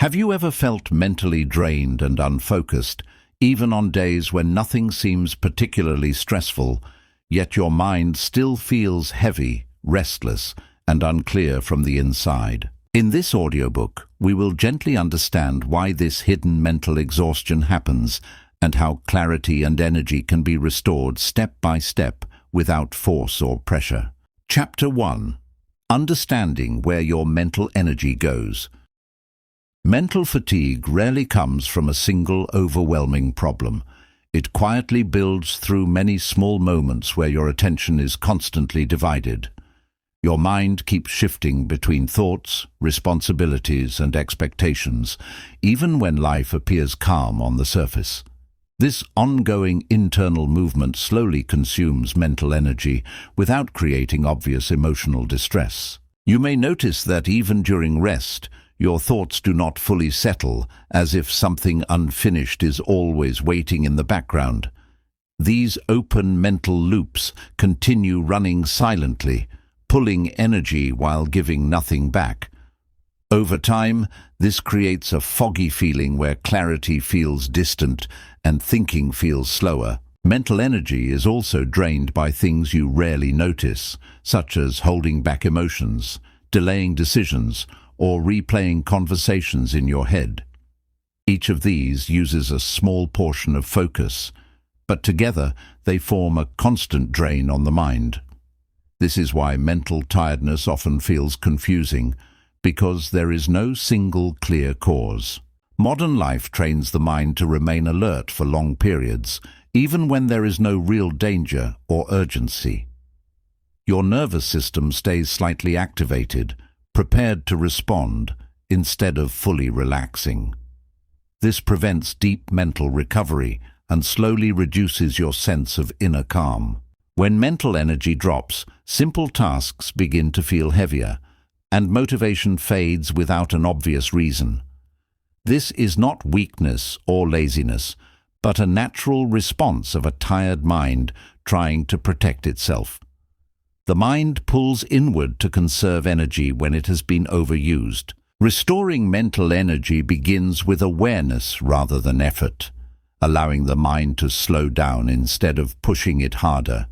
Have you ever felt mentally drained and unfocused, even on days when nothing seems particularly stressful, yet your mind still feels heavy, restless, and unclear from the inside? In this audiobook, we will gently understand why this hidden mental exhaustion happens and how clarity and energy can be restored step by step without force or pressure. Chapter 1. Understanding where your mental energy goes. Mental fatigue rarely comes from a single overwhelming problem. It quietly builds through many small moments where your attention is constantly divided. Your mind keeps shifting between thoughts, responsibilities, and expectations, even when life appears calm on the surface. This ongoing internal movement slowly consumes mental energy without creating obvious emotional distress. You may notice that even during rest, your thoughts do not fully settle, as if something unfinished is always waiting in the background. These open mental loops continue running silently, pulling energy while giving nothing back. Over time, this creates a foggy feeling where clarity feels distant and thinking feels slower. Mental energy is also drained by things you rarely notice, such as holding back emotions, delaying decisions, or replaying conversations in your head. Each of these uses a small portion of focus, but together they form a constant drain on the mind. This is why mental tiredness often feels confusing, because there is no single clear cause. Modern life trains the mind to remain alert for long periods, even when there is no real danger or urgency. Your nervous system stays slightly activated, prepared to respond, instead of fully relaxing. This prevents deep mental recovery and slowly reduces your sense of inner calm. When mental energy drops, simple tasks begin to feel heavier, and motivation fades without an obvious reason. This is not weakness or laziness, but a natural response of a tired mind trying to protect itself. The mind pulls inward to conserve energy when it has been overused. Restoring mental energy begins with awareness rather than effort, allowing the mind to slow down instead of pushing it harder.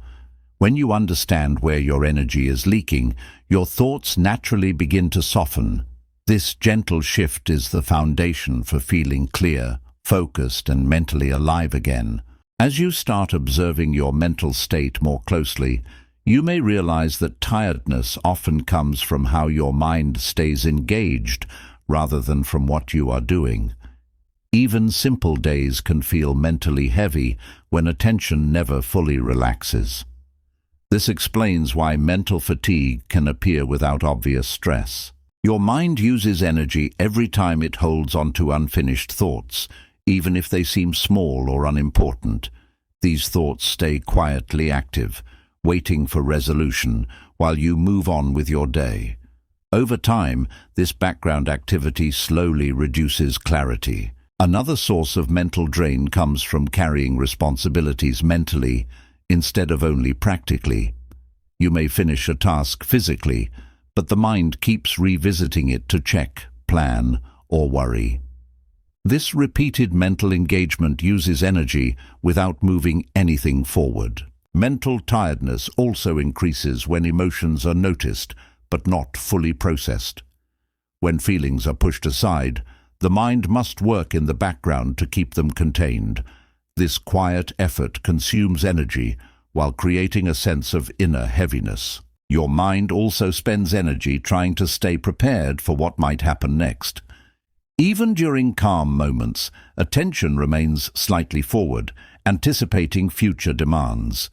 When you understand where your energy is leaking, your thoughts naturally begin to soften. This gentle shift is the foundation for feeling clear, focused, and mentally alive again. As you start observing your mental state more closely, you may realize that tiredness often comes from how your mind stays engaged rather than from what you are doing. Even simple days can feel mentally heavy when attention never fully relaxes. This explains why mental fatigue can appear without obvious stress. Your mind uses energy every time it holds onto unfinished thoughts, even if they seem small or unimportant. These thoughts stay quietly active, waiting for resolution while you move on with your day. Over time, this background activity slowly reduces clarity. Another source of mental drain comes from carrying responsibilities mentally instead of only practically. You may finish a task physically, but the mind keeps revisiting it to check, plan, or worry. This repeated mental engagement uses energy without moving anything forward. Mental tiredness also increases when emotions are noticed but not fully processed. When feelings are pushed aside, the mind must work in the background to keep them contained. This quiet effort consumes energy while creating a sense of inner heaviness. Your mind also spends energy trying to stay prepared for what might happen next. Even during calm moments, attention remains slightly forward, anticipating future demands.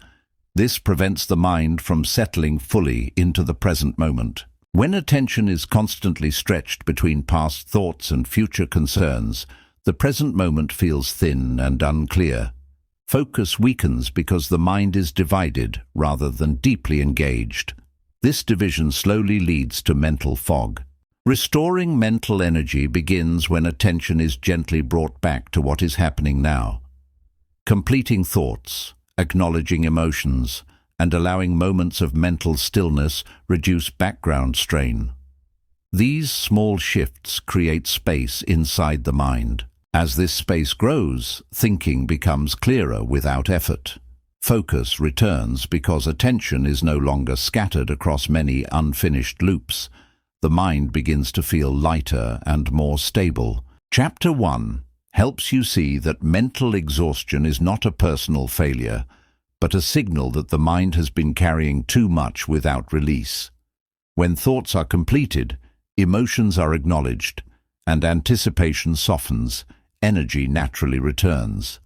This prevents the mind from settling fully into the present moment. When attention is constantly stretched between past thoughts and future concerns, the present moment feels thin and unclear. Focus weakens because the mind is divided rather than deeply engaged. This division slowly leads to mental fog. Restoring mental energy begins when attention is gently brought back to what is happening now. Completing thoughts, acknowledging emotions, and allowing moments of mental stillness reduce background strain. These small shifts create space inside the mind. As this space grows, thinking becomes clearer without effort. Focus returns because attention is no longer scattered across many unfinished loops. The mind begins to feel lighter and more stable. Chapter 1 helps you see that mental exhaustion is not a personal failure, but a signal that the mind has been carrying too much without release. When thoughts are completed, emotions are acknowledged, and anticipation softens, energy naturally returns.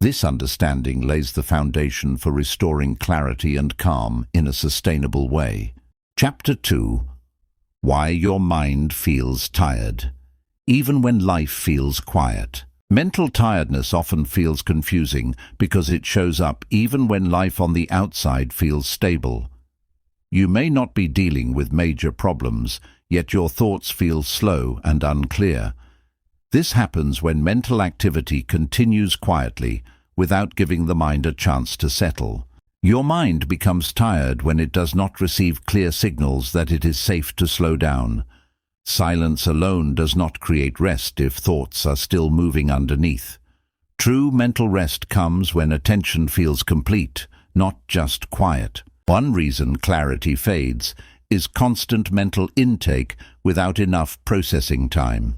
This understanding lays the foundation for restoring clarity and calm in a sustainable way. Chapter 2 Why your mind feels tired, even when life feels quiet. Mental tiredness often feels confusing because it shows up even when life on the outside feels stable. You may not be dealing with major problems, yet your thoughts feel slow and unclear. This happens when mental activity continues quietly without giving the mind a chance to settle. Your mind becomes tired when it does not receive clear signals that it is safe to slow down. Silence alone does not create rest if thoughts are still moving underneath. True mental rest comes when attention feels complete, not just quiet. One reason clarity fades is constant mental intake without enough processing time.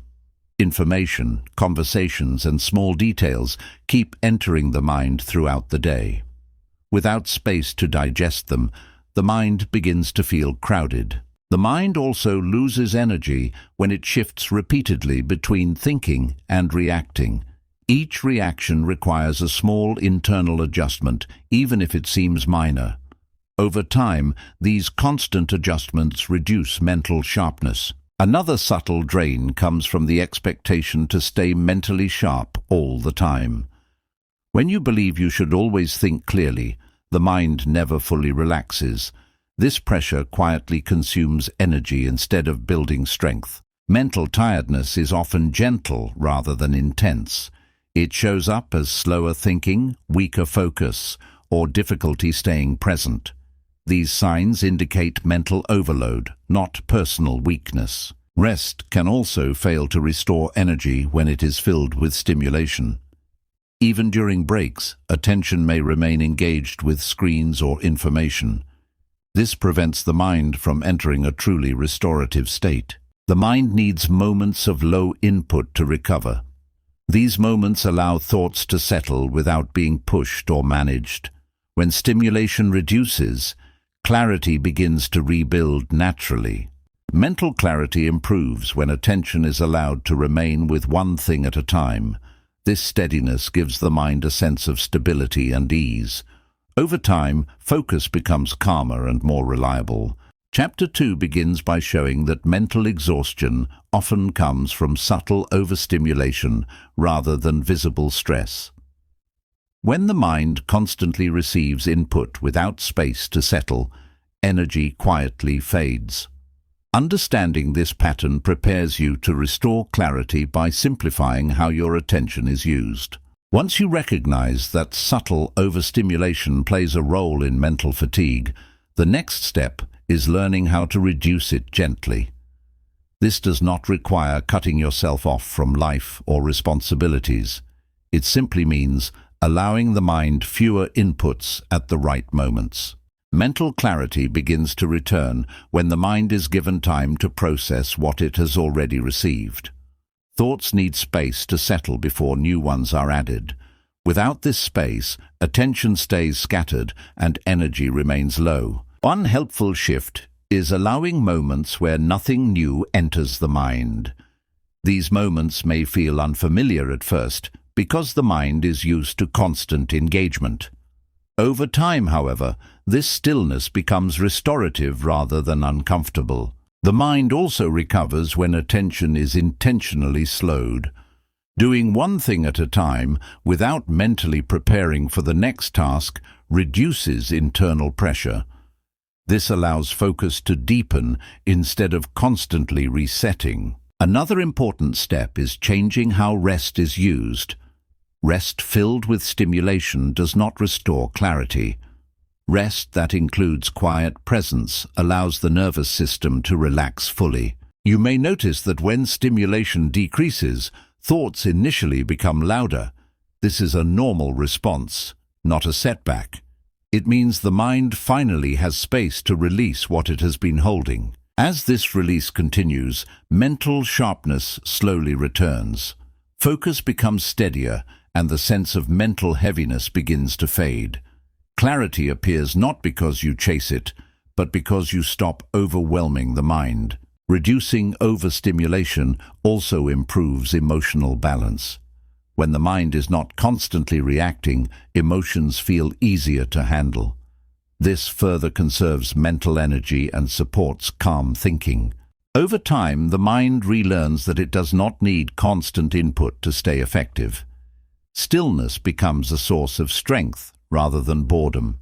Information, conversations, and small details keep entering the mind throughout the day. Without space to digest them, the mind begins to feel crowded. The mind also loses energy when it shifts repeatedly between thinking and reacting. Each reaction requires a small internal adjustment, even if it seems minor. Over time, these constant adjustments reduce mental sharpness. Another subtle drain comes from the expectation to stay mentally sharp all the time. When you believe you should always think clearly, the mind never fully relaxes. This pressure quietly consumes energy instead of building strength. Mental tiredness is often gentle rather than intense. It shows up as slower thinking, weaker focus, or difficulty staying present. These signs indicate mental overload, not personal weakness. Rest can also fail to restore energy when it is filled with stimulation. Even during breaks, attention may remain engaged with screens or information. This prevents the mind from entering a truly restorative state. The mind needs moments of low input to recover. These moments allow thoughts to settle without being pushed or managed. When stimulation reduces, clarity begins to rebuild naturally. Mental clarity improves when attention is allowed to remain with one thing at a time. This steadiness gives the mind a sense of stability and ease. Over time, focus becomes calmer and more reliable. Chapter 2 begins by showing that mental exhaustion often comes from subtle overstimulation rather than visible stress. When the mind constantly receives input without space to settle, energy quietly fades. Understanding this pattern prepares you to restore clarity by simplifying how your attention is used. Once you recognize that subtle overstimulation plays a role in mental fatigue, the next step is learning how to reduce it gently. This does not require cutting yourself off from life or responsibilities. It simply means allowing the mind fewer inputs at the right moments. Mental clarity begins to return when the mind is given time to process what it has already received. Thoughts need space to settle before new ones are added. Without this space, attention stays scattered and energy remains low. One helpful shift is allowing moments where nothing new enters the mind. These moments may feel unfamiliar at first, because the mind is used to constant engagement. Over time, however, this stillness becomes restorative rather than uncomfortable. The mind also recovers when attention is intentionally slowed. Doing one thing at a time without mentally preparing for the next task reduces internal pressure. This allows focus to deepen instead of constantly resetting. Another important step is changing how rest is used. Rest filled with stimulation does not restore clarity. Rest that includes quiet presence allows the nervous system to relax fully. You may notice that when stimulation decreases, thoughts initially become louder. This is a normal response, not a setback. It means the mind finally has space to release what it has been holding. As this release continues, mental sharpness slowly returns. Focus becomes steadier, and the sense of mental heaviness begins to fade. Clarity appears not because you chase it, but because you stop overwhelming the mind. Reducing overstimulation also improves emotional balance. When the mind is not constantly reacting, emotions feel easier to handle. This further conserves mental energy and supports calm thinking. Over time, the mind relearns that it does not need constant input to stay effective. Stillness becomes a source of strength rather than boredom.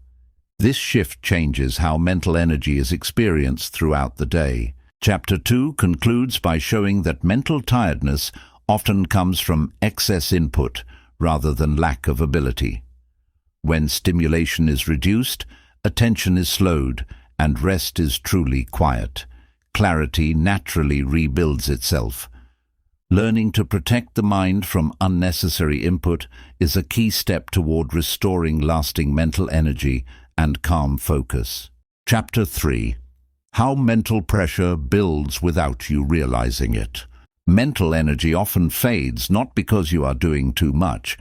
This shift changes how mental energy is experienced throughout the day. Chapter 2 concludes by showing that mental tiredness often comes from excess input rather than lack of ability. When stimulation is reduced, attention is slowed, and rest is truly quiet. Clarity naturally rebuilds itself. Learning to protect the mind from unnecessary input is a key step toward restoring lasting mental energy and calm focus. Chapter 3. How mental pressure builds without you realizing it. Mental energy often fades not because you are doing too much,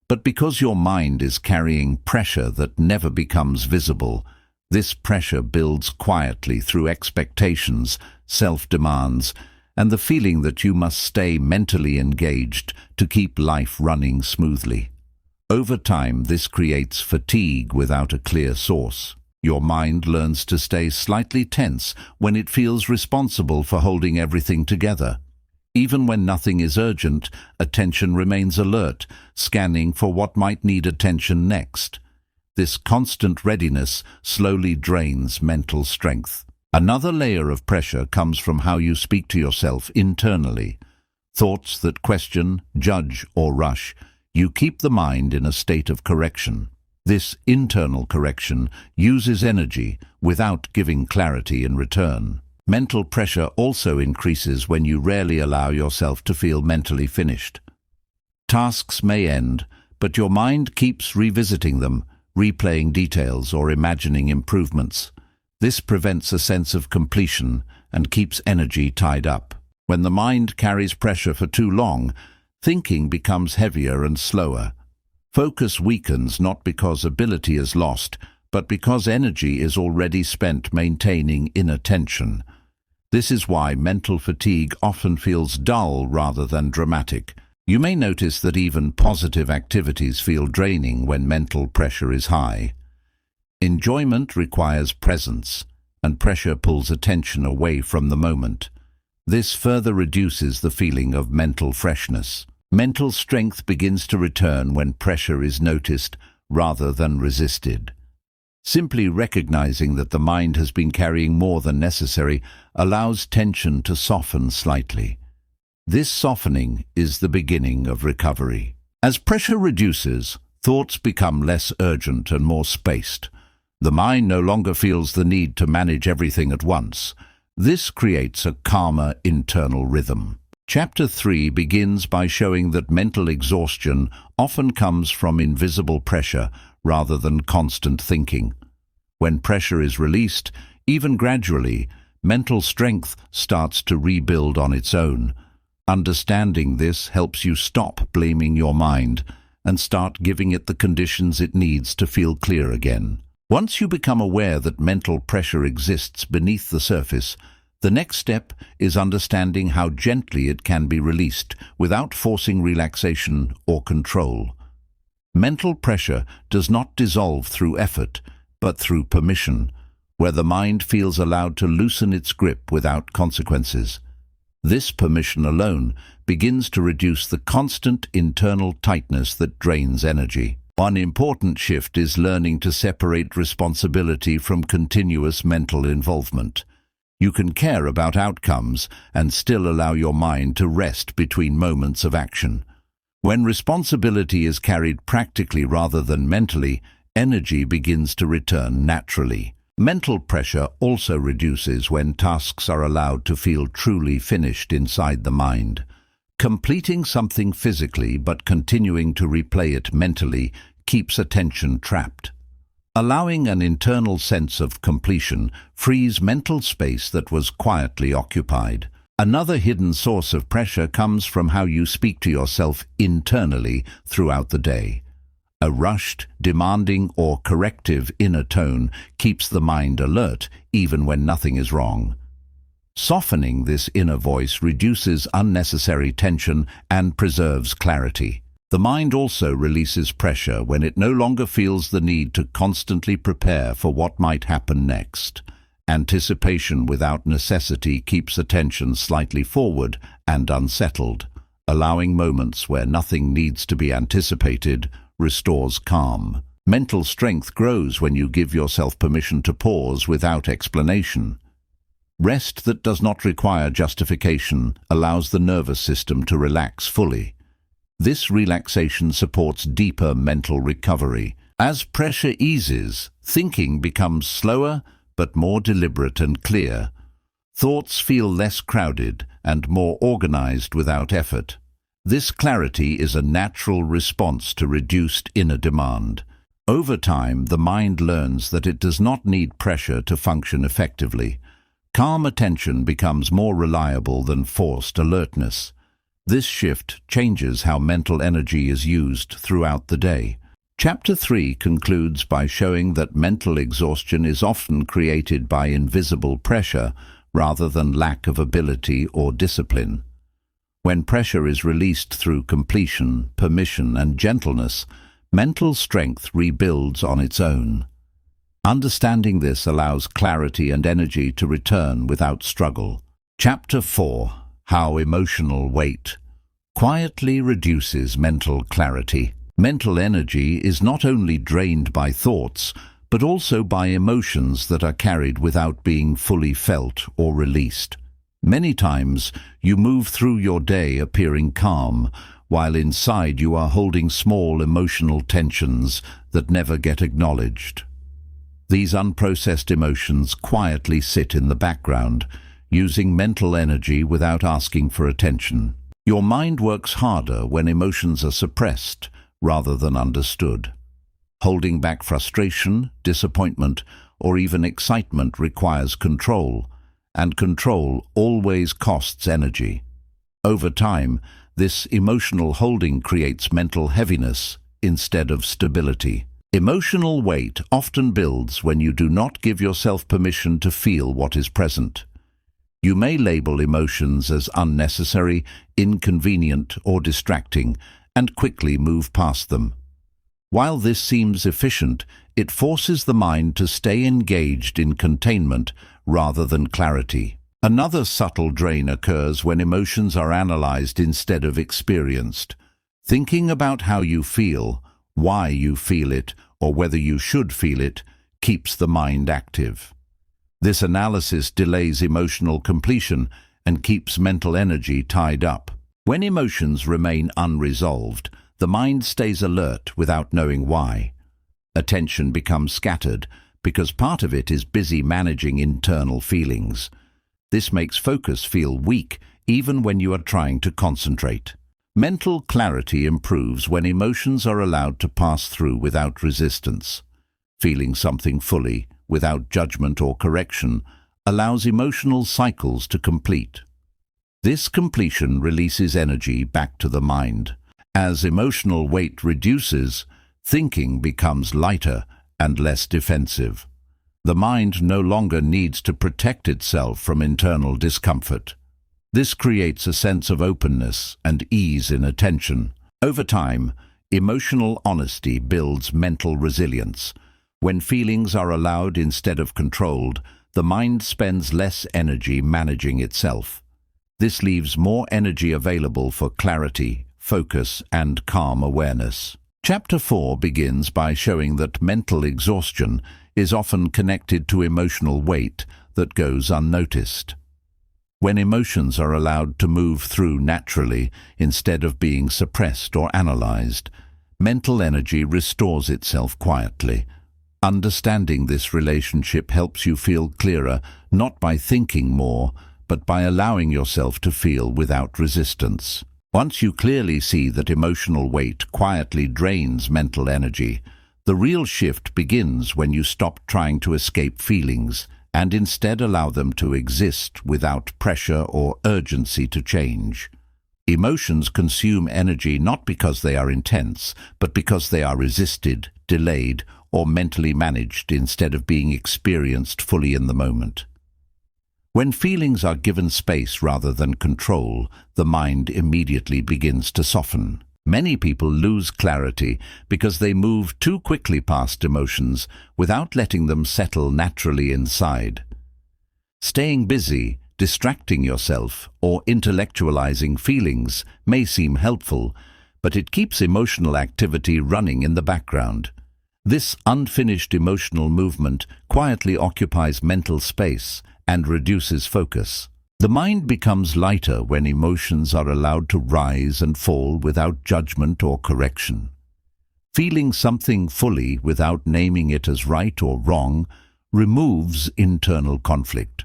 but because your mind is carrying pressure that never becomes visible. This pressure builds quietly through expectations, self-demands, and the feeling that you must stay mentally engaged to keep life running smoothly. Over time, this creates fatigue without a clear source. Your mind learns to stay slightly tense when it feels responsible for holding everything together. Even when nothing is urgent, attention remains alert, scanning for what might need attention next. This constant readiness slowly drains mental strength. Another layer of pressure comes from how you speak to yourself internally. Thoughts that question, judge, or rush, you keep the mind in a state of correction. This internal correction uses energy without giving clarity in return. Mental pressure also increases when you rarely allow yourself to feel mentally finished. Tasks may end, but your mind keeps revisiting them, replaying details or imagining improvements. This prevents a sense of completion and keeps energy tied up. When the mind carries pressure for too long, thinking becomes heavier and slower. Focus weakens not because ability is lost, but because energy is already spent maintaining inner tension. This is why mental fatigue often feels dull rather than dramatic. You may notice that even positive activities feel draining when mental pressure is high. Enjoyment requires presence, and pressure pulls attention away from the moment. This further reduces the feeling of mental freshness. Mental strength begins to return when pressure is noticed rather than resisted. Simply recognizing that the mind has been carrying more than necessary allows tension to soften slightly. This softening is the beginning of recovery. As pressure reduces, thoughts become less urgent and more spaced. The mind no longer feels the need to manage everything at once. This creates a calmer internal rhythm. Chapter 3 begins by showing that mental exhaustion often comes from invisible pressure rather than constant thinking. When pressure is released, even gradually, mental strength starts to rebuild on its own. Understanding this helps you stop blaming your mind and start giving it the conditions it needs to feel clear again. Once you become aware that mental pressure exists beneath the surface, the next step is understanding how gently it can be released without forcing relaxation or control. Mental pressure does not dissolve through effort, but through permission, where the mind feels allowed to loosen its grip without consequences. This permission alone begins to reduce the constant internal tightness that drains energy. One important shift is learning to separate responsibility from continuous mental involvement. You can care about outcomes and still allow your mind to rest between moments of action. When responsibility is carried practically rather than mentally, energy begins to return naturally. Mental pressure also reduces when tasks are allowed to feel truly finished inside the mind. Completing something physically but continuing to replay it mentally keeps attention trapped. Allowing an internal sense of completion frees mental space that was quietly occupied. Another hidden source of pressure comes from how you speak to yourself internally throughout the day. A rushed, demanding, or corrective inner tone keeps the mind alert even when nothing is wrong. Softening this inner voice reduces unnecessary tension and preserves clarity. The mind also releases pressure when it no longer feels the need to constantly prepare for what might happen next. Anticipation without necessity keeps attention slightly forward and unsettled. Allowing moments where nothing needs to be anticipated restores calm. Mental strength grows when you give yourself permission to pause without explanation. Rest that does not require justification allows the nervous system to relax fully. This relaxation supports deeper mental recovery. As pressure eases, thinking becomes slower but more deliberate and clear. Thoughts feel less crowded and more organized without effort. This clarity is a natural response to reduced inner demand. Over time, the mind learns that it does not need pressure to function effectively. Calm attention becomes more reliable than forced alertness. This shift changes how mental energy is used throughout the day. Chapter 3 concludes by showing that mental exhaustion is often created by invisible pressure rather than lack of ability or discipline. When pressure is released through completion, permission, and gentleness, mental strength rebuilds on its own. Understanding this allows clarity and energy to return without struggle. Chapter 4. How emotional weight quietly reduces mental clarity. Mental energy is not only drained by thoughts, but also by emotions that are carried without being fully felt or released. Many times, you move through your day appearing calm, while inside you are holding small emotional tensions that never get acknowledged. These unprocessed emotions quietly sit in the background, using mental energy without asking for attention. Your mind works harder when emotions are suppressed rather than understood. Holding back frustration, disappointment, or even excitement requires control, and control always costs energy. Over time, this emotional holding creates mental heaviness instead of stability. Emotional weight often builds when you do not give yourself permission to feel what is present. You may label emotions as unnecessary, inconvenient, or distracting, and quickly move past them. While this seems efficient, it forces the mind to stay engaged in containment rather than clarity. Another subtle drain occurs when emotions are analyzed instead of experienced. Thinking about how you feel, why you feel it, or whether you should feel it, keeps the mind active. This analysis delays emotional completion and keeps mental energy tied up. When emotions remain unresolved, the mind stays alert without knowing why. Attention becomes scattered because part of it is busy managing internal feelings. This makes focus feel weak even when you are trying to concentrate. Mental clarity improves when emotions are allowed to pass through without resistance. Feeling something fully, without judgment or correction, allows emotional cycles to complete. This completion releases energy back to the mind. As emotional weight reduces, thinking becomes lighter and less defensive. The mind no longer needs to protect itself from internal discomfort. This creates a sense of openness and ease in attention. Over time, emotional honesty builds mental resilience. When feelings are allowed instead of controlled, the mind spends less energy managing itself. This leaves more energy available for clarity, focus, and calm awareness. Chapter 4 begins by showing that mental exhaustion is often connected to emotional weight that goes unnoticed. When emotions are allowed to move through naturally instead of being suppressed or analyzed, mental energy restores itself quietly. Understanding this relationship helps you feel clearer, not by thinking more, but by allowing yourself to feel without resistance. Once you clearly see that emotional weight quietly drains mental energy, the real shift begins when you stop trying to escape feelings and instead allow them to exist without pressure or urgency to change. Emotions consume energy not because they are intense, but because they are resisted, delayed, or mentally managed instead of being experienced fully in the moment. When feelings are given space rather than control, the mind immediately begins to soften. Many people lose clarity because they move too quickly past emotions without letting them settle naturally inside. Staying busy, distracting yourself, or intellectualizing feelings may seem helpful, but it keeps emotional activity running in the background. This unfinished emotional movement quietly occupies mental space and reduces focus. The mind becomes lighter when emotions are allowed to rise and fall without judgment or correction. Feeling something fully without naming it as right or wrong removes internal conflict.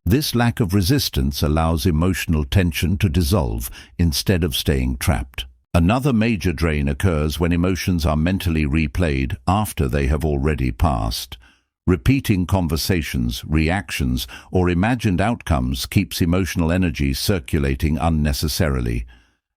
This lack of resistance allows emotional tension to dissolve instead of staying trapped. Another major drain occurs when emotions are mentally replayed after they have already passed. Repeating conversations, reactions, or imagined outcomes keeps emotional energy circulating unnecessarily.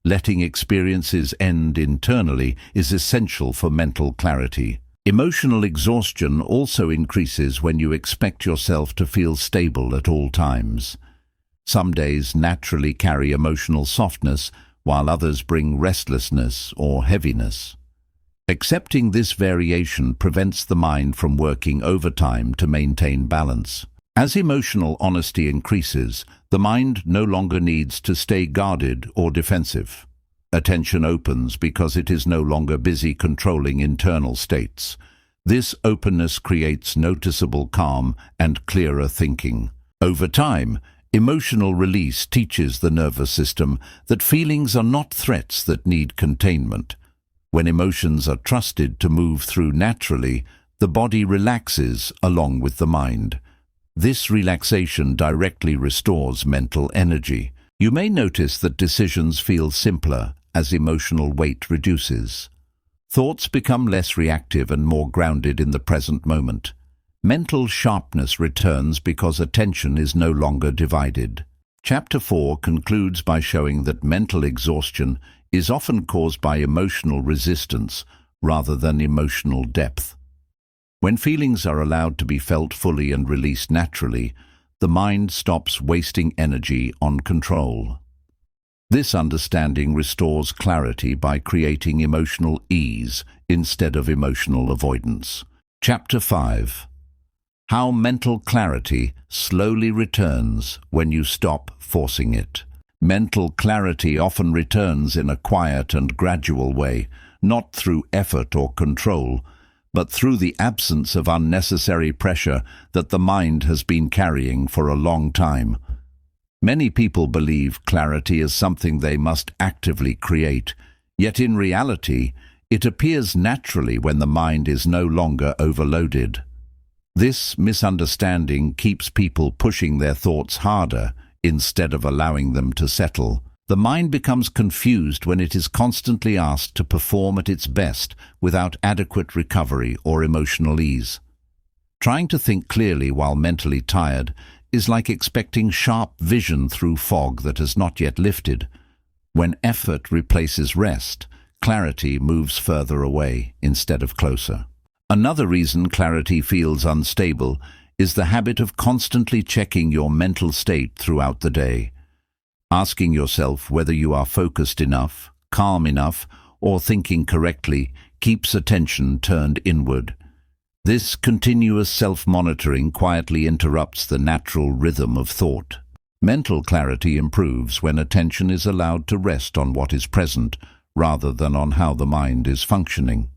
Letting experiences end internally is essential for mental clarity. Emotional exhaustion also increases when you expect yourself to feel stable at all times. Some days naturally carry emotional softness, while others bring restlessness or heaviness. Accepting this variation prevents the mind from working overtime to maintain balance. As emotional honesty increases, the mind no longer needs to stay guarded or defensive. Attention opens because it is no longer busy controlling internal states. This openness creates noticeable calm and clearer thinking. Over time, emotional release teaches the nervous system that feelings are not threats that need containment. When emotions are trusted to move through naturally, the body relaxes along with the mind. This relaxation directly restores mental energy. You may notice that decisions feel simpler as emotional weight reduces. Thoughts become less reactive and more grounded in the present moment. Mental sharpness returns because attention is no longer divided. Chapter 4 concludes by showing that mental exhaustion is often caused by emotional resistance rather than emotional depth. When feelings are allowed to be felt fully and released naturally, the mind stops wasting energy on control. This understanding restores clarity by creating emotional ease instead of emotional avoidance. Chapter 5. How mental clarity slowly returns when you stop forcing it. Mental clarity often returns in a quiet and gradual way, not through effort or control, but through the absence of unnecessary pressure that the mind has been carrying for a long time. Many people believe clarity is something they must actively create, yet in reality, it appears naturally when the mind is no longer overloaded. This misunderstanding keeps people pushing their thoughts harder instead of allowing them to settle. The mind becomes confused when it is constantly asked to perform at its best without adequate recovery or emotional ease. Trying to think clearly while mentally tired is like expecting sharp vision through fog that has not yet lifted. When effort replaces rest, clarity moves further away instead of closer. Another reason clarity feels unstable is the habit of constantly checking your mental state throughout the day. Asking yourself whether you are focused enough, calm enough, or thinking correctly keeps attention turned inward. This continuous self-monitoring quietly interrupts the natural rhythm of thought. Mental clarity improves when attention is allowed to rest on what is present rather than on how the mind is functioning.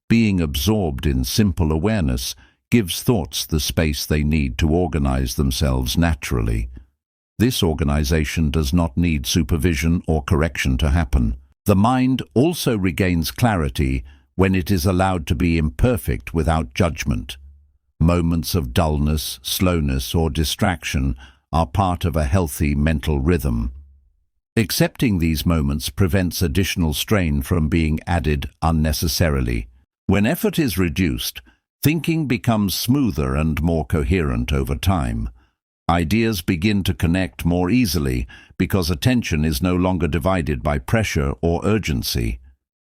Being absorbed in simple awareness gives thoughts the space they need to organize themselves naturally. This organization does not need supervision or correction to happen. The mind also regains clarity when it is allowed to be imperfect without judgment. Moments of dullness, slowness, or distraction are part of a healthy mental rhythm. Accepting these moments prevents additional strain from being added unnecessarily. When effort is reduced, thinking becomes smoother and more coherent over time. Ideas begin to connect more easily because attention is no longer divided by pressure or urgency.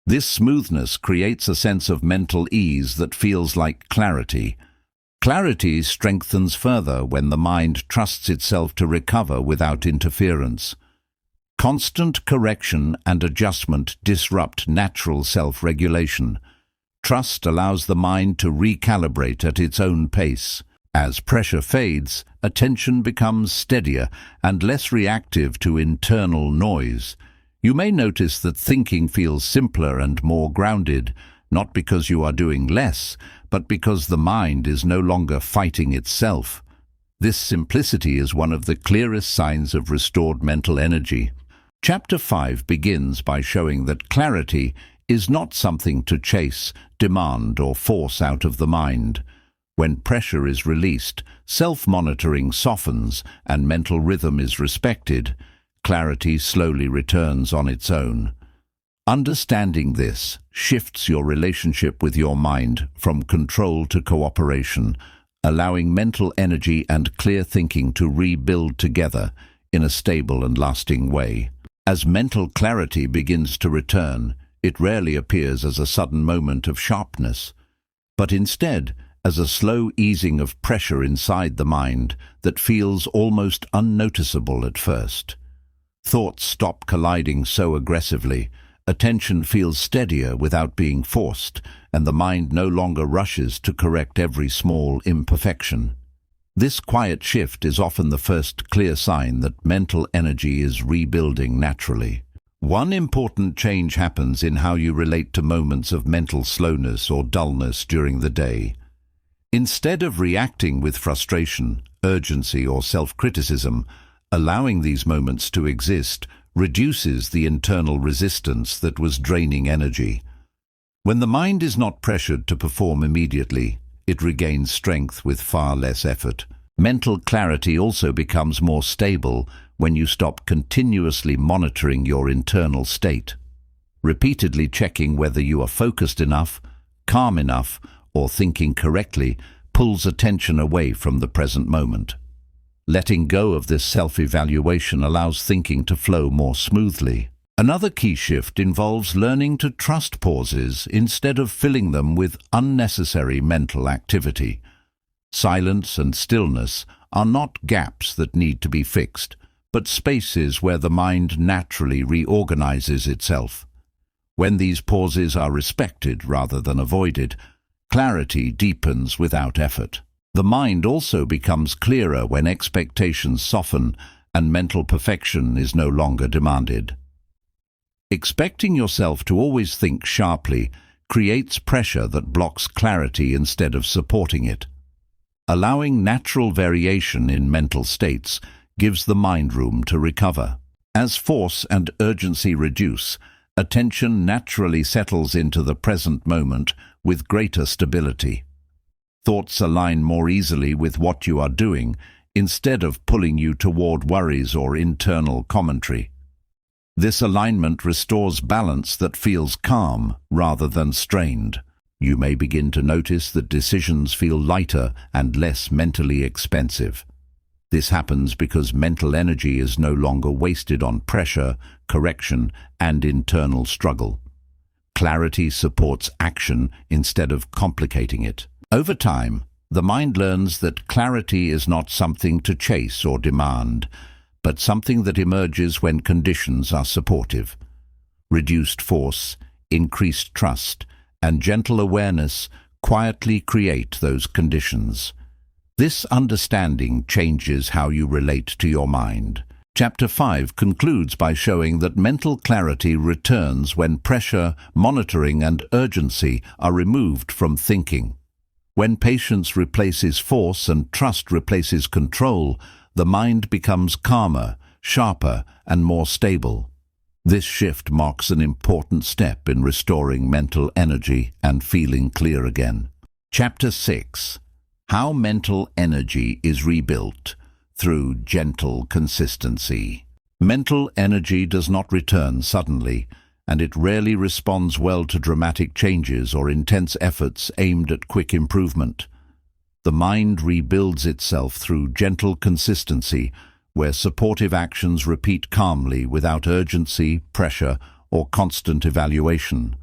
This smoothness creates a sense of mental ease that feels like clarity. Clarity strengthens further when the mind trusts itself to recover without interference. Constant correction and adjustment disrupt natural self-regulation. Trust allows the mind to recalibrate at its own pace. As pressure fades, attention becomes steadier and less reactive to internal noise. You may notice that thinking feels simpler and more grounded, not because you are doing less, but because the mind is no longer fighting itself. This simplicity is one of the clearest signs of restored mental energy. Chapter 5 begins by showing that clarity is not something to chase, demand, or force out of the mind. When pressure is released, self-monitoring softens and mental rhythm is respected, clarity slowly returns on its own. Understanding this shifts your relationship with your mind from control to cooperation, allowing mental energy and clear thinking to rebuild together in a stable and lasting way. As mental clarity begins to return, it rarely appears as a sudden moment of sharpness, but instead as a slow easing of pressure inside the mind that feels almost unnoticeable at first. Thoughts stop colliding so aggressively, attention feels steadier without being forced, and the mind no longer rushes to correct every small imperfection. This quiet shift is often the first clear sign that mental energy is rebuilding naturally. One important change happens in how you relate to moments of mental slowness or dullness during the day. Instead of reacting with frustration, urgency, or self-criticism, allowing these moments to exist reduces the internal resistance that was draining energy. When the mind is not pressured to perform immediately, it regains strength with far less effort. Mental clarity also becomes more stable when you stop continuously monitoring your internal state. Repeatedly checking whether you are focused enough, calm enough, or thinking correctly pulls attention away from the present moment. Letting go of this self-evaluation allows thinking to flow more smoothly. Another key shift involves learning to trust pauses instead of filling them with unnecessary mental activity. Silence and stillness are not gaps that need to be fixed, but spaces where the mind naturally reorganizes itself. When these pauses are respected rather than avoided, clarity deepens without effort. The mind also becomes clearer when expectations soften and mental perfection is no longer demanded. Expecting yourself to always think sharply creates pressure that blocks clarity instead of supporting it. Allowing natural variation in mental states gives the mind room to recover. As force and urgency reduce, attention naturally settles into the present moment with greater stability. Thoughts align more easily with what you are doing instead of pulling you toward worries or internal commentary. This alignment restores balance that feels calm rather than strained. You may begin to notice that decisions feel lighter and less mentally expensive. This happens because mental energy is no longer wasted on pressure, correction, and internal struggle. Clarity supports action instead of complicating it. Over time, the mind learns that clarity is not something to chase or demand, but something that emerges when conditions are supportive. Reduced force, increased trust, and gentle awareness quietly create those conditions. This understanding changes how you relate to your mind. Chapter 5 concludes by showing that mental clarity returns when pressure, monitoring, and urgency are removed from thinking. When patience replaces force and trust replaces control, the mind becomes calmer, sharper, and more stable. This shift marks an important step in restoring mental energy and feeling clear again. Chapter 6. How mental energy is rebuilt through gentle consistency. Mental energy does not return suddenly, and it rarely responds well to dramatic changes or intense efforts aimed at quick improvement. The mind rebuilds itself through gentle consistency, where supportive actions repeat calmly without urgency, pressure, or constant evaluation.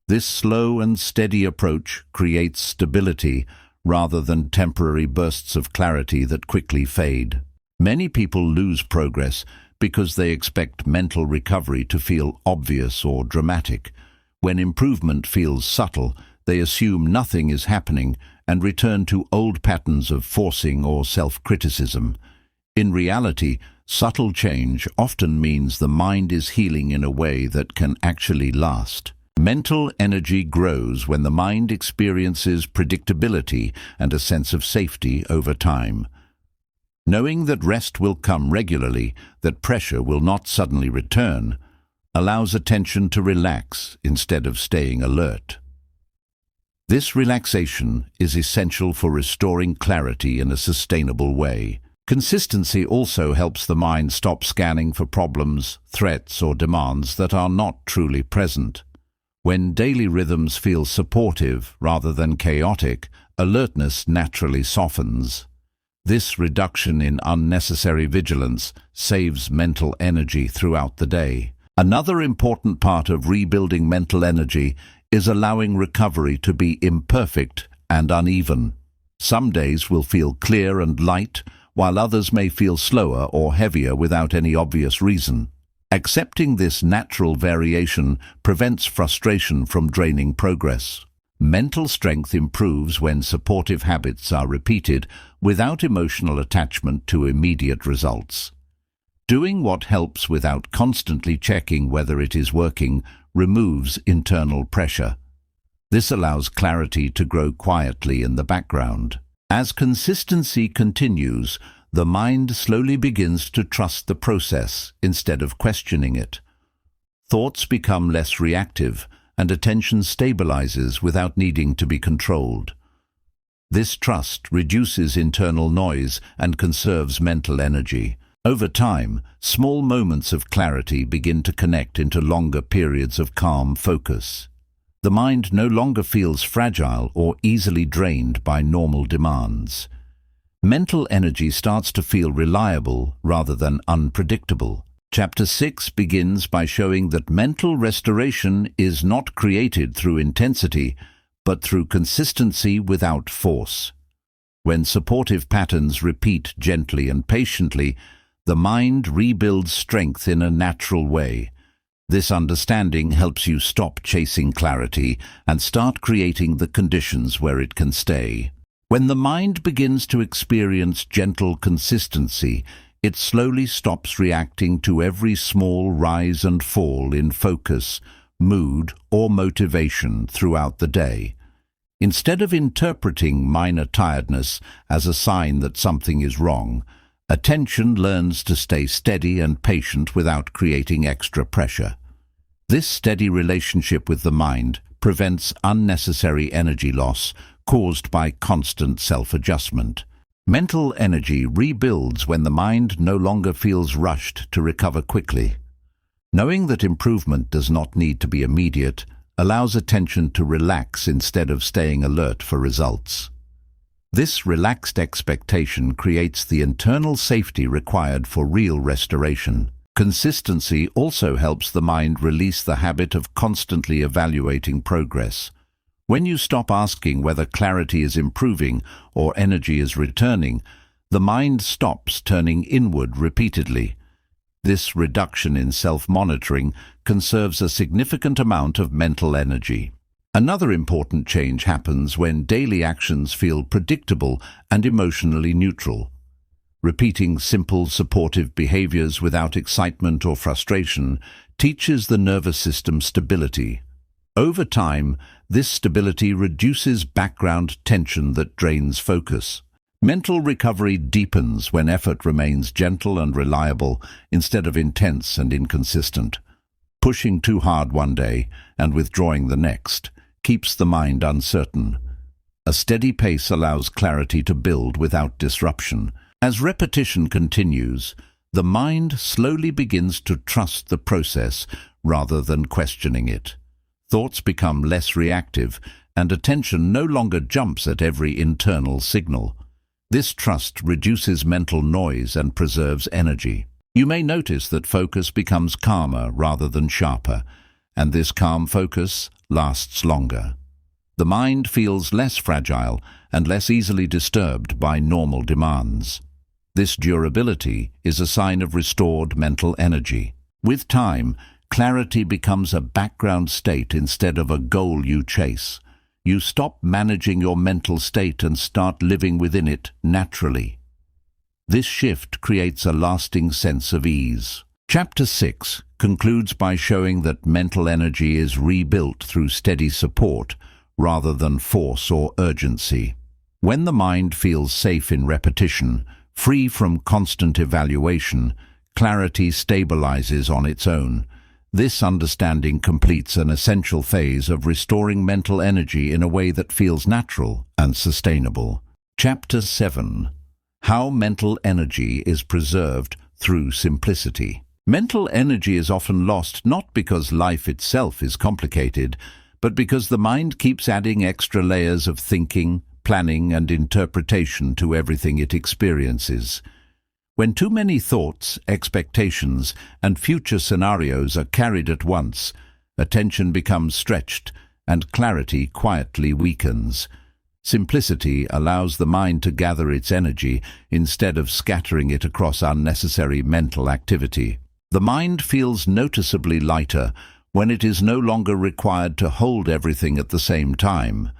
This slow and steady approach creates stability rather than temporary bursts of clarity that quickly fade. Many people lose progress because they expect mental recovery to feel obvious or dramatic. When improvement feels subtle, they assume nothing is happening and return to old patterns of forcing or self-criticism. In reality, subtle change often means the mind is healing in a way that can actually last. Mental energy grows when the mind experiences predictability and a sense of safety over time. Knowing that rest will come regularly, that pressure will not suddenly return, allows attention to relax instead of staying alert. This relaxation is essential for restoring clarity in a sustainable way. Consistency also helps the mind stop scanning for problems, threats, or demands that are not truly present. When daily rhythms feel supportive rather than chaotic, alertness naturally softens. This reduction in unnecessary vigilance saves mental energy throughout the day. Another important part of rebuilding mental energy is allowing recovery to be imperfect and uneven. Some days will feel clear and light, while others may feel slower or heavier without any obvious reason. Accepting this natural variation prevents frustration from draining progress. Mental strength improves when supportive habits are repeated without emotional attachment to immediate results. Doing what helps without constantly checking whether it is working removes internal pressure. This allows clarity to grow quietly in the background. As consistency continues, the mind slowly begins to trust the process instead of questioning it. Thoughts become less reactive, and attention stabilizes without needing to be controlled. This trust reduces internal noise and conserves mental energy. Over time, small moments of clarity begin to connect into longer periods of calm focus. The mind no longer feels fragile or easily drained by normal demands. Mental energy starts to feel reliable rather than unpredictable. Chapter 6 begins by showing that mental restoration is not created through intensity, but through consistency without force. When supportive patterns repeat gently and patiently, the mind rebuilds strength in a natural way. This understanding helps you stop chasing clarity and start creating the conditions where it can stay. When the mind begins to experience gentle consistency, it slowly stops reacting to every small rise and fall in focus, mood, or motivation throughout the day. Instead of interpreting minor tiredness as a sign that something is wrong, attention learns to stay steady and patient without creating extra pressure. This steady relationship with the mind prevents unnecessary energy loss caused by constant self-adjustment. Mental energy rebuilds when the mind no longer feels rushed to recover quickly. Knowing that improvement does not need to be immediate allows attention to relax instead of staying alert for results. This relaxed expectation creates the internal safety required for real restoration. Consistency also helps the mind release the habit of constantly evaluating progress. When you stop asking whether clarity is improving or energy is returning, the mind stops turning inward repeatedly. This reduction in self-monitoring conserves a significant amount of mental energy. Another important change happens when daily actions feel predictable and emotionally neutral. Repeating simple, supportive behaviors without excitement or frustration teaches the nervous system stability. Over time, this stability reduces background tension that drains focus. Mental recovery deepens when effort remains gentle and reliable instead of intense and inconsistent. Pushing too hard one day and withdrawing the next keeps the mind uncertain. A steady pace allows clarity to build without disruption. As repetition continues, the mind slowly begins to trust the process rather than questioning it. Thoughts become less reactive, and attention no longer jumps at every internal signal. This trust reduces mental noise and preserves energy. You may notice that focus becomes calmer rather than sharper, and this calm focus lasts longer. The mind feels less fragile and less easily disturbed by normal demands. This durability is a sign of restored mental energy. With time, clarity becomes a background state instead of a goal you chase. You stop managing your mental state and start living within it naturally. This shift creates a lasting sense of ease. Chapter 6 concludes by showing that mental energy is rebuilt through steady support rather than force or urgency. When the mind feels safe in repetition, free from constant evaluation, clarity stabilizes on its own. This understanding completes an essential phase of restoring mental energy in a way that feels natural and sustainable. Chapter 7. How mental energy is preserved through simplicity. Mental energy is often lost not because life itself is complicated, but because the mind keeps adding extra layers of thinking, planning, and interpretation to everything it experiences. When too many thoughts, expectations, and future scenarios are carried at once, attention becomes stretched and clarity quietly weakens. Simplicity allows the mind to gather its energy instead of scattering it across unnecessary mental activity. The mind feels noticeably lighter when it is no longer required to hold everything at the same time.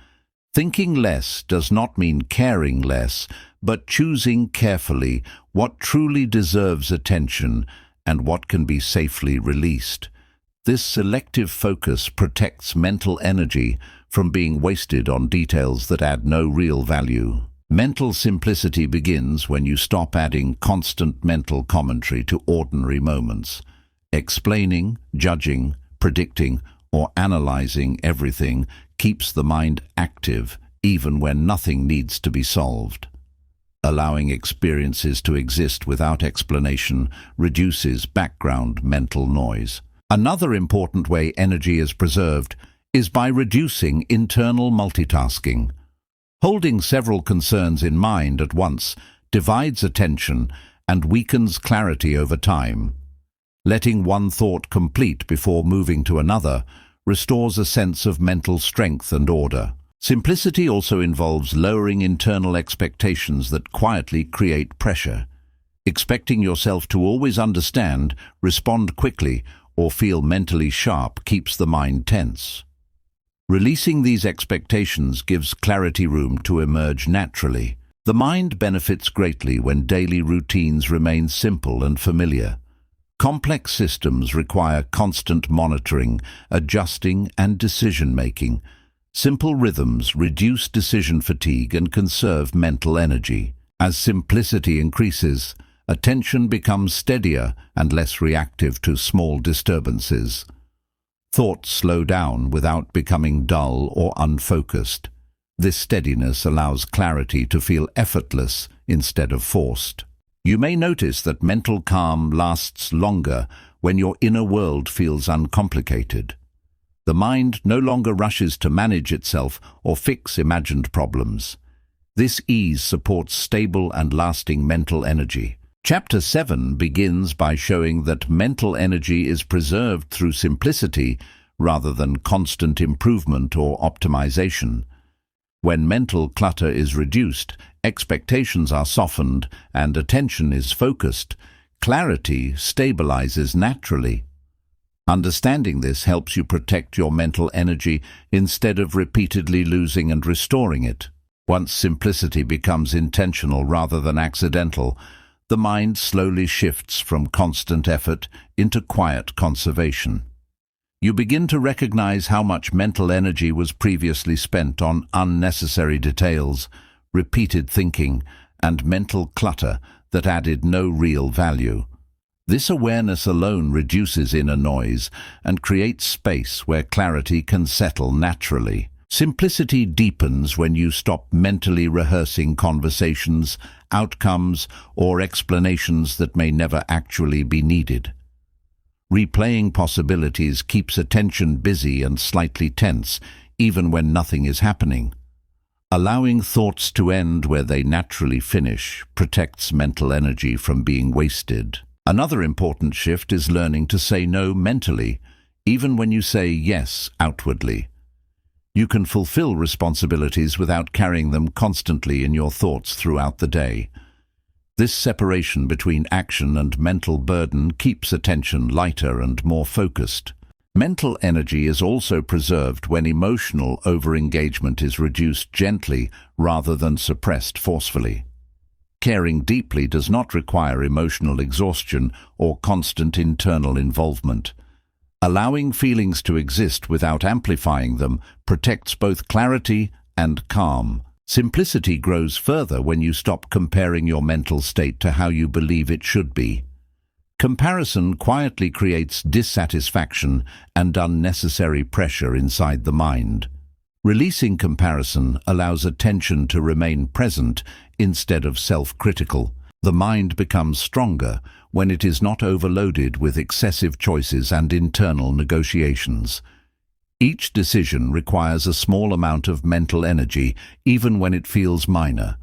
Thinking less does not mean caring less, but choosing carefully what truly deserves attention and what can be safely released. This selective focus protects mental energy from being wasted on details that add no real value. Mental simplicity begins when you stop adding constant mental commentary to ordinary moments. Explaining, judging, predicting, or analyzing everything keeps the mind active even when nothing needs to be solved. Allowing experiences to exist without explanation reduces background mental noise. Another important way energy is preserved is by reducing internal multitasking. Holding several concerns in mind at once divides attention and weakens clarity over time. Letting one thought complete before moving to another restores a sense of mental strength and order. Simplicity also involves lowering internal expectations that quietly create pressure. Expecting yourself to always understand, respond quickly, or feel mentally sharp keeps the mind tense. Releasing these expectations gives clarity room to emerge naturally. The mind benefits greatly when daily routines remain simple and familiar. Complex systems require constant monitoring, adjusting, and decision-making. Simple rhythms reduce decision fatigue and conserve mental energy. As simplicity increases, attention becomes steadier and less reactive to small disturbances. Thoughts slow down without becoming dull or unfocused. This steadiness allows clarity to feel effortless instead of forced. You may notice that mental calm lasts longer when your inner world feels uncomplicated. The mind no longer rushes to manage itself or fix imagined problems. This ease supports stable and lasting mental energy. Chapter 7 begins by showing that mental energy is preserved through simplicity rather than constant improvement or optimization. When mental clutter is reduced, expectations are softened, and attention is focused, clarity stabilizes naturally. Understanding this helps you protect your mental energy instead of repeatedly losing and restoring it. Once simplicity becomes intentional rather than accidental, the mind slowly shifts from constant effort into quiet conservation. You begin to recognize how much mental energy was previously spent on unnecessary details, repeated thinking, and mental clutter that added no real value. This awareness alone reduces inner noise and creates space where clarity can settle naturally. Simplicity deepens when you stop mentally rehearsing conversations, outcomes, or explanations that may never actually be needed. Replaying possibilities keeps attention busy and slightly tense, even when nothing is happening. Allowing thoughts to end where they naturally finish protects mental energy from being wasted. Another important shift is learning to say no mentally, even when you say yes outwardly. You can fulfill responsibilities without carrying them constantly in your thoughts throughout the day. This separation between action and mental burden keeps attention lighter and more focused. Mental energy is also preserved when emotional overengagement is reduced gently rather than suppressed forcefully. Caring deeply does not require emotional exhaustion or constant internal involvement. Allowing feelings to exist without amplifying them protects both clarity and calm. Simplicity grows further when you stop comparing your mental state to how you believe it should be. Comparison quietly creates dissatisfaction and unnecessary pressure inside the mind. Releasing comparison allows attention to remain present instead of self-critical. The mind becomes stronger when it is not overloaded with excessive choices and internal negotiations. Each decision requires a small amount of mental energy, even when it feels minor.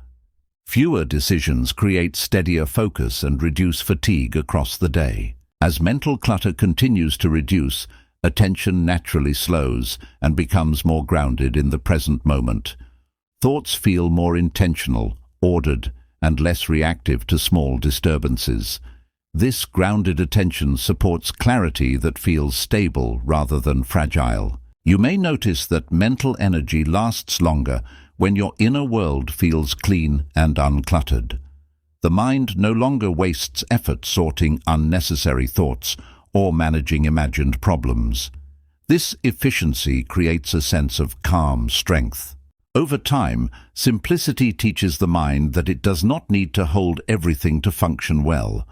Fewer decisions create steadier focus and reduce fatigue across the day. As mental clutter continues to reduce, attention naturally slows and becomes more grounded in the present moment. Thoughts feel more intentional, ordered, and less reactive to small disturbances. This grounded attention supports clarity that feels stable rather than fragile. You may notice that mental energy lasts longer when your inner world feels clean and uncluttered. The mind no longer wastes effort sorting unnecessary thoughts or managing imagined problems. This efficiency creates a sense of calm strength. Over time, simplicity teaches the mind that it does not need to hold everything to function well.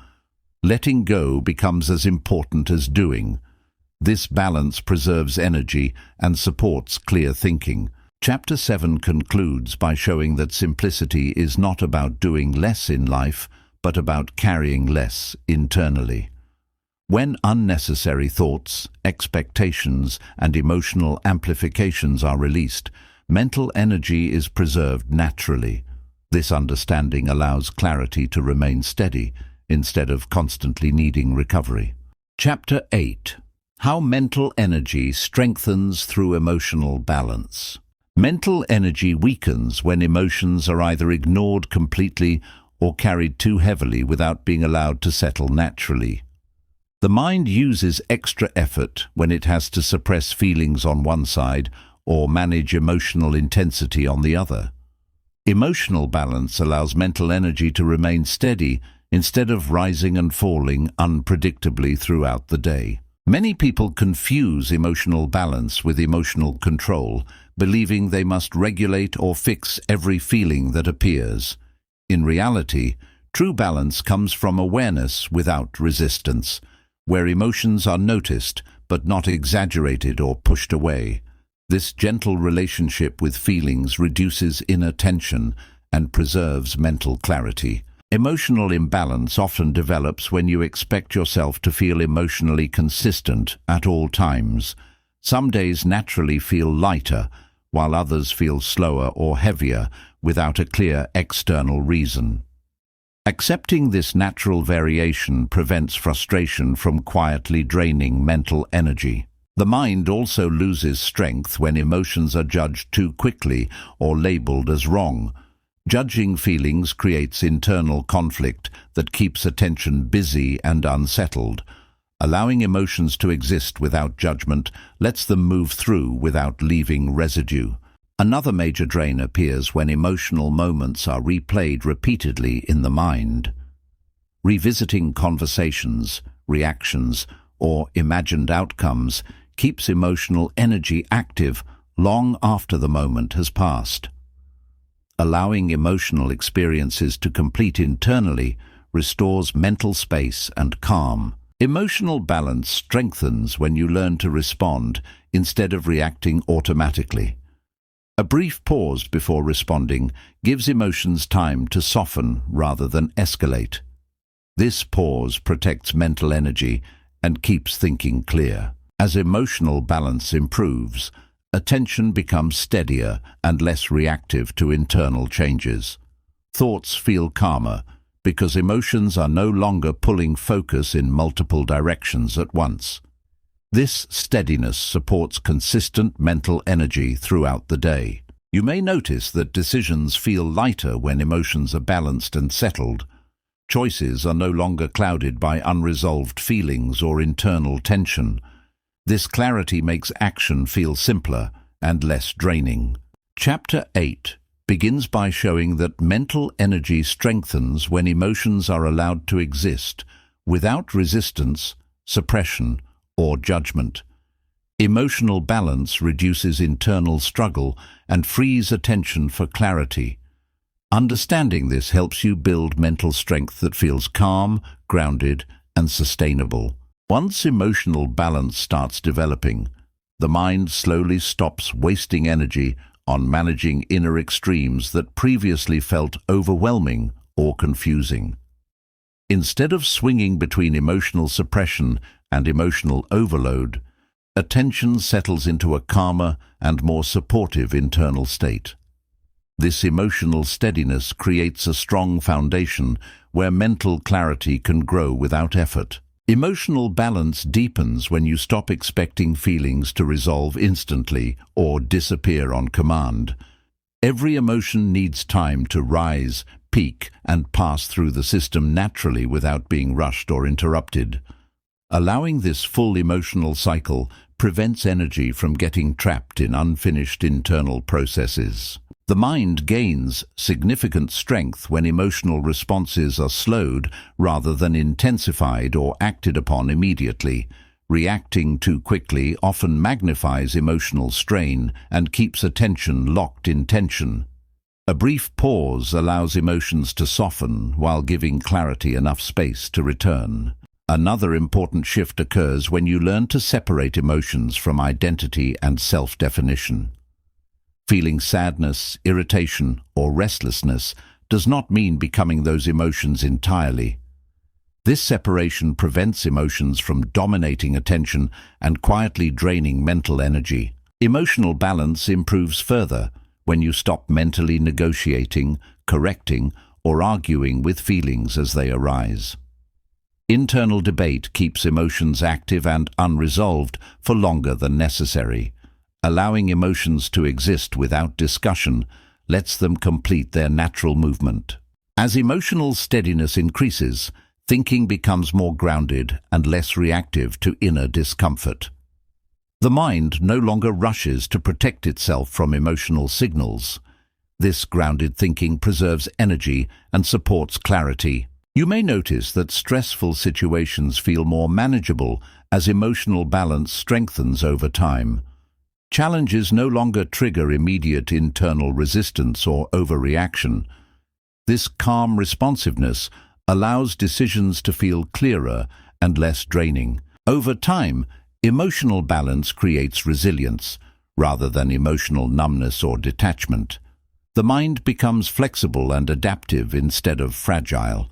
Letting go becomes as important as doing. This balance preserves energy and supports clear thinking. Chapter 7 concludes by showing that simplicity is not about doing less in life, but about carrying less internally. When unnecessary thoughts, expectations, and emotional amplifications are released, mental energy is preserved naturally. This understanding allows clarity to remain steady instead of constantly needing recovery. Chapter 8. How mental energy strengthens through emotional balance. Mental energy weakens when emotions are either ignored completely or carried too heavily without being allowed to settle naturally. The mind uses extra effort when it has to suppress feelings on one side or manage emotional intensity on the other. Emotional balance allows mental energy to remain steady instead of rising and falling unpredictably throughout the day. Many people confuse emotional balance with emotional control, believing they must regulate or fix every feeling that appears. In reality, true balance comes from awareness without resistance, where emotions are noticed but not exaggerated or pushed away. This gentle relationship with feelings reduces inner tension and preserves mental clarity. Emotional imbalance often develops when you expect yourself to feel emotionally consistent at all times. Some days naturally feel lighter, while others feel slower or heavier without a clear external reason. Accepting this natural variation prevents frustration from quietly draining mental energy. The mind also loses strength when emotions are judged too quickly or labeled as wrong. Judging feelings creates internal conflict that keeps attention busy and unsettled. Allowing emotions to exist without judgment lets them move through without leaving residue. Another major drain appears when emotional moments are replayed repeatedly in the mind. Revisiting conversations, reactions, or imagined outcomes keeps emotional energy active long after the moment has passed. Allowing emotional experiences to complete internally restores mental space and calm. Emotional balance strengthens when you learn to respond instead of reacting automatically. A brief pause before responding gives emotions time to soften rather than escalate. This pause protects mental energy and keeps thinking clear. As emotional balance improves, attention becomes steadier and less reactive to internal changes. Thoughts feel calmer because emotions are no longer pulling focus in multiple directions at once. This steadiness supports consistent mental energy throughout the day. You may notice that decisions feel lighter when emotions are balanced and settled. Choices are no longer clouded by unresolved feelings or internal tension. This clarity makes action feel simpler and less draining. Chapter 8 begins by showing that mental energy strengthens when emotions are allowed to exist without resistance, suppression, or judgment. Emotional balance reduces internal struggle and frees attention for clarity. Understanding this helps you build mental strength that feels calm, grounded, and sustainable. Once emotional balance starts developing, the mind slowly stops wasting energy on managing inner extremes that previously felt overwhelming or confusing. Instead of swinging between emotional suppression and emotional overload, attention settles into a calmer and more supportive internal state. This emotional steadiness creates a strong foundation where mental clarity can grow without effort. Emotional balance deepens when you stop expecting feelings to resolve instantly or disappear on command. Every emotion needs time to rise, peak, and pass through the system naturally without being rushed or interrupted. Allowing this full emotional cycle prevents energy from getting trapped in unfinished internal processes. The mind gains significant strength when emotional responses are slowed rather than intensified or acted upon immediately. Reacting too quickly often magnifies emotional strain and keeps attention locked in tension. A brief pause allows emotions to soften while giving clarity enough space to return. Another important shift occurs when you learn to separate emotions from identity and self-definition. Feeling sadness, irritation, or restlessness does not mean becoming those emotions entirely. This separation prevents emotions from dominating attention and quietly draining mental energy. Emotional balance improves further when you stop mentally negotiating, correcting, or arguing with feelings as they arise. Internal debate keeps emotions active and unresolved for longer than necessary. Allowing emotions to exist without discussion lets them complete their natural movement. As emotional steadiness increases, thinking becomes more grounded and less reactive to inner discomfort. The mind no longer rushes to protect itself from emotional signals. This grounded thinking preserves energy and supports clarity. You may notice that stressful situations feel more manageable as emotional balance strengthens over time. Challenges no longer trigger immediate internal resistance or overreaction. This calm responsiveness allows decisions to feel clearer and less draining. Over time, emotional balance creates resilience rather than emotional numbness or detachment. The mind becomes flexible and adaptive instead of fragile.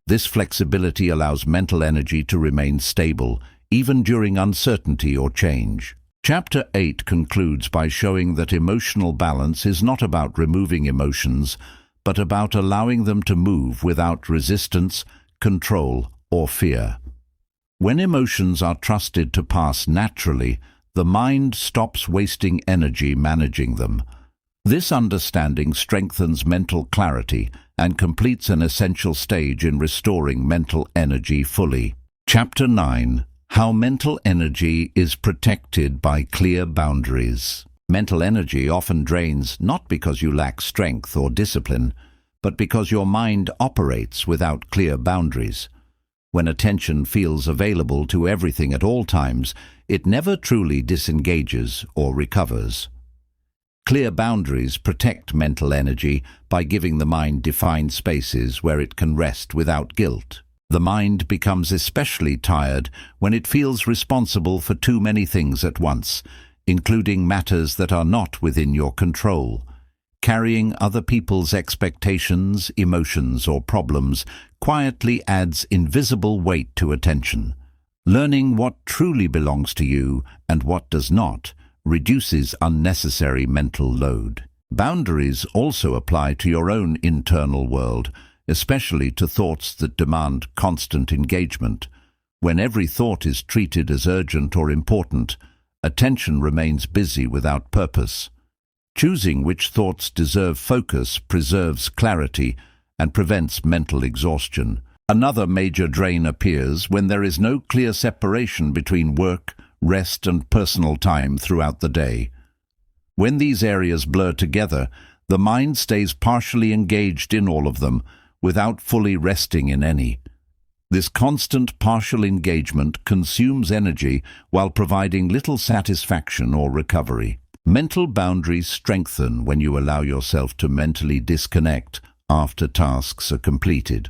This flexibility allows mental energy to remain stable even during uncertainty or change. Chapter 8 concludes by showing that emotional balance is not about removing emotions, but about allowing them to move without resistance, control, or fear. When emotions are trusted to pass naturally, the mind stops wasting energy managing them. This understanding strengthens mental clarity and completes an essential stage in restoring mental energy fully. Chapter 9. How mental energy is protected by clear boundaries. Mental energy often drains not because you lack strength or discipline, but because your mind operates without clear boundaries. When attention feels available to everything at all times, it never truly disengages or recovers. Clear boundaries protect mental energy by giving the mind defined spaces where it can rest without guilt. The mind becomes especially tired when it feels responsible for too many things at once, including matters that are not within your control. Carrying other people's expectations, emotions, or problems quietly adds invisible weight to attention. Learning what truly belongs to you and what does not reduces unnecessary mental load. Boundaries also apply to your own internal world, especially to thoughts that demand constant engagement. When every thought is treated as urgent or important, attention remains busy without purpose. Choosing which thoughts deserve focus preserves clarity and prevents mental exhaustion. Another major drain appears when there is no clear separation between work, rest, and personal time throughout the day. When these areas blur together, the mind stays partially engaged in all of them, without fully resting in any. This constant partial engagement consumes energy while providing little satisfaction or recovery. Mental boundaries strengthen when you allow yourself to mentally disconnect after tasks are completed.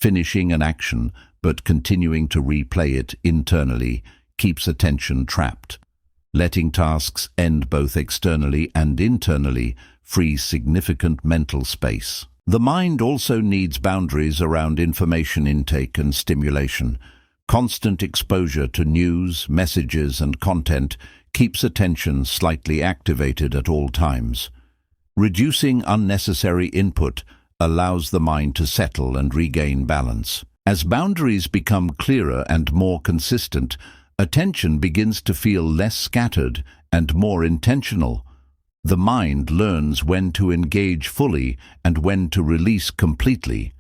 Finishing an action, but continuing to replay it internally, keeps attention trapped. Letting tasks end both externally and internally frees significant mental space. The mind also needs boundaries around information intake and stimulation. Constant exposure to news, messages, and content keeps attention slightly activated at all times. Reducing unnecessary input allows the mind to settle and regain balance. As boundaries become clearer and more consistent, attention begins to feel less scattered and more intentional. The mind learns when to engage fully and when to release completely.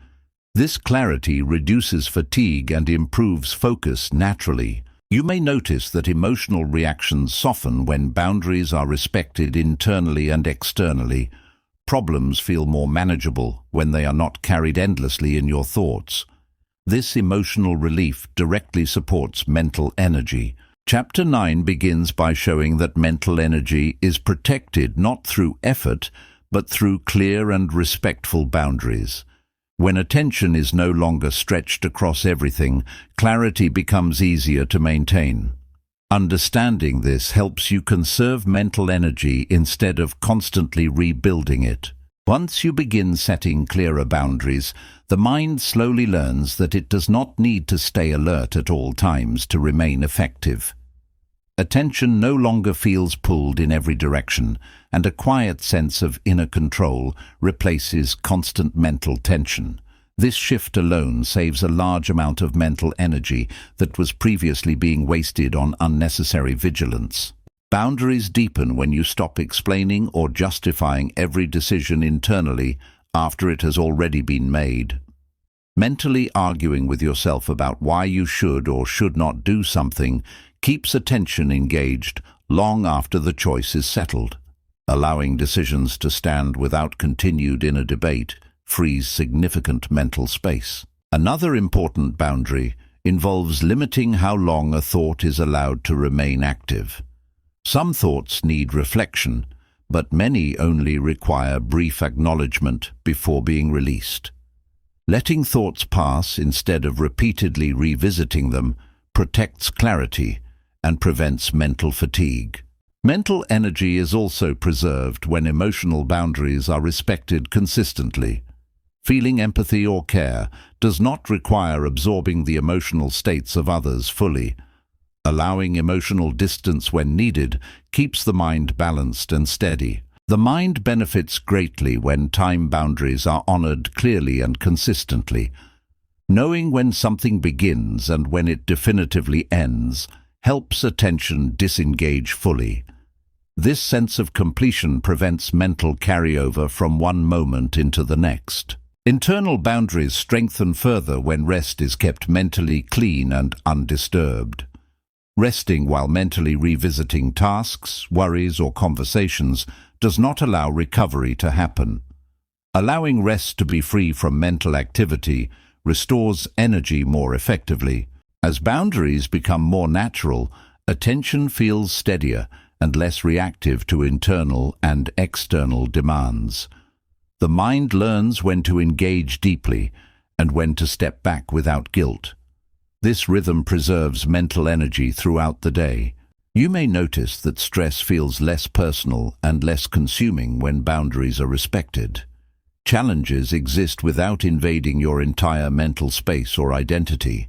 This clarity reduces fatigue and improves focus naturally. You may notice that emotional reactions soften when boundaries are respected internally and externally. Problems feel more manageable when they are not carried endlessly in your thoughts. This emotional relief directly supports mental energy. Chapter 9 begins by showing that mental energy is protected not through effort, but through clear and respectful boundaries. When attention is no longer stretched across everything, clarity becomes easier to maintain. Understanding this helps you conserve mental energy instead of constantly rebuilding it. Once you begin setting clearer boundaries, the mind slowly learns that it does not need to stay alert at all times to remain effective. Attention no longer feels pulled in every direction, and a quiet sense of inner control replaces constant mental tension. This shift alone saves a large amount of mental energy that was previously being wasted on unnecessary vigilance. Boundaries deepen when you stop explaining or justifying every decision internally after it has already been made. Mentally arguing with yourself about why you should or should not do something keeps attention engaged long after the choice is settled. Allowing decisions to stand without continued inner debate frees significant mental space. Another important boundary involves limiting how long a thought is allowed to remain active. Some thoughts need reflection, but many only require brief acknowledgement before being released. Letting thoughts pass instead of repeatedly revisiting them protects clarity and prevents mental fatigue. Mental energy is also preserved when emotional boundaries are respected consistently. Feeling empathy or care does not require absorbing the emotional states of others fully. Allowing emotional distance when needed keeps the mind balanced and steady. The mind benefits greatly when time boundaries are honored clearly and consistently. Knowing when something begins and when it definitively ends helps attention disengage fully. This sense of completion prevents mental carryover from one moment into the next. Internal boundaries strengthen further when rest is kept mentally clean and undisturbed. Resting while mentally revisiting tasks, worries, or conversations does not allow recovery to happen. Allowing rest to be free from mental activity restores energy more effectively. As boundaries become more natural, attention feels steadier and less reactive to internal and external demands. The mind learns when to engage deeply and when to step back without guilt. This rhythm preserves mental energy throughout the day. You may notice that stress feels less personal and less consuming when boundaries are respected. Challenges exist without invading your entire mental space or identity.